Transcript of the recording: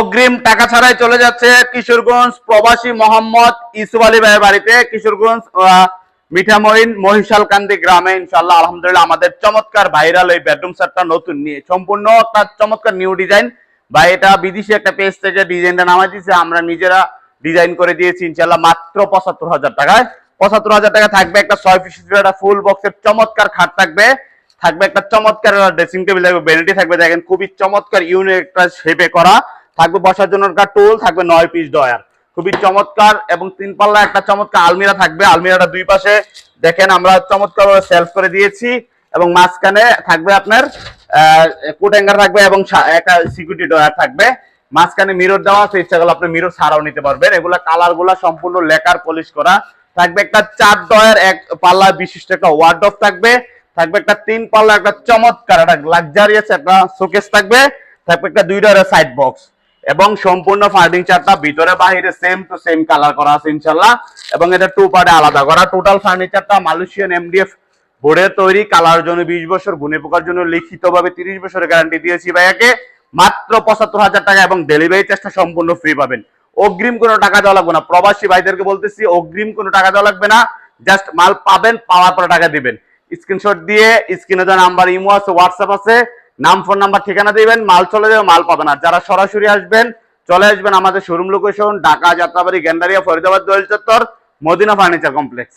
অগ্রিম টাকা ছাড়াই চলে যাচ্ছে কিশোরগঞ্জ প্রবাসী মোহাম্মদ ইসুফ আলী ভাইয়ের বাড়িতে, কিশোরগঞ্জ মিঠামইন মহিশালকান্দি গ্রামে। ইনশাআল্লাহ আলহামদুলিল্লাহ আমাদের চমৎকার ভাইরাল এই বেডরুম সেটটা নতুন নিয়ে সম্পূর্ণ একটা চমৎকার নিউ ডিজাইন। ভাই এটা বিদেশি একটা পেজ থেকে ডিজাইনটা নামাই দিয়েছে, আমরা নিজেরা ডিজাইন করে দিয়েছি ইনশাআল্লাহ মাত্র ৭৫,০০০ টাকায়। ৭৫,০০০ টাকা থাকবে একটা ৬ পিস একটা ফুল বক্সের চমৎকার খাট থাকবে, থাকবে একটা চমৎকার ড্রেসিং টেবিল থাকবে, ভ্যানিটি থাকবে, দেখেন খুবই চমৎকার ইউনিক একটা শেপে করা থাকবে, বসার জন্য একটা টুল থাকবে, ৯ পিস ডয়ার খুবই চমৎকার, এবং ৩ পাল্লা একটা চমৎকার আলমিরা থাকবে। আলমিরাটা দুই পাশে দেখেন আমরা চমৎকার সেলফ করে দিয়েছি, এবং মাঝখানে থাকবে আপনার কোট হ্যাঙ্গার থাকবে, এবং একটা সিকিউরিটি ডয়ার থাকবে। মাঝখানে মিরর দেওয়া আছে, ইচ্ছা করলে আপনি মিরর ছাড়াও নিতে পারবেন। এগুলা কালার গুলা সম্পূর্ণ লেকার পলিশ করা থাকবে। একটা ৪ ডয়ার ১ পাল্লা বিশিষ্ট একটা ওয়ার্ডরোব থাকবে, থাকবে একটা ৩ পাল্লা একটা চমৎকার একটা লাক্সারিয়াস একটা শোকেস থাকবে, থাকবে একটা ২ ডয়ারের সাইড বক্স, এবং সম্পূর্ণ ফার্নিচারটা ভিতরে বাহিরে সেম টু সেম কালার করা আছে ইনশাআল্লাহ, এবং এটা 2 পার্টে আলাদা করা। টোটাল ফার্নিচারটা মালয়েশিয়ান এমডিএফ বোর্ডের তৈরি, কালার জন্য ২০ বছর, গুণে পোকার জন্য লিখিতভাবে ৩০ বছরের গ্যারান্টি দিয়েছি ভাইয়াকে মাত্র ৭৫,০০০ টাকা, এবং ডেলিভারি চার্জটা সম্পূর্ণ ফ্রি পাবেন। অগ্রিম কোনো টাকা দেওয়া লাগবে না, প্রবাসী ভাইদেরকে বলতেছি অগ্রিম কোনো টাকা দেওয়া লাগবে না, জাস্ট মাল পাবেন, পাওয়ার পরে টাকা দিবেন। স্ক্রিনশট দিয়ে স্ক্রিনে যে নাম্বার ইমো আছে, হোয়াটসঅ্যাপ আছে, নাম ফোন নাম্বার ঠিকানা দিবেন, মাল চলে যাবে, মাল পাবেন। আর যারা সরাসরি আসবেন চলে আসবেন আমাদের শোরুম লোকেশন ঢাকা যাত্রাবাড়ি গেন্ডারিয়া ফরিদাবাদ দোয়েল চত্বর মদিনা ফার্নিচার কমপ্লেক্স।